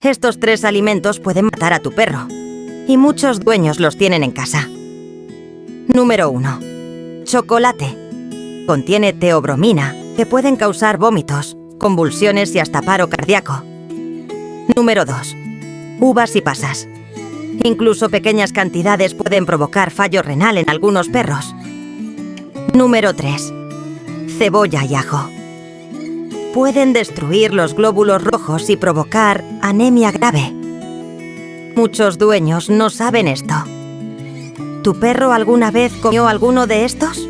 Estos 3 alimentos pueden matar a tu perro, y muchos dueños los tienen en casa. Número 1. Chocolate. Contiene teobromina, que pueden causar vómitos, convulsiones y hasta paro cardíaco. Número 2. Uvas y pasas. Incluso pequeñas cantidades pueden provocar fallo renal en algunos perros. Número 3. Cebolla y ajo. Pueden destruir los glóbulos rojos y provocar anemia grave. Muchos dueños no saben esto. ¿Tu perro alguna vez comió alguno de estos?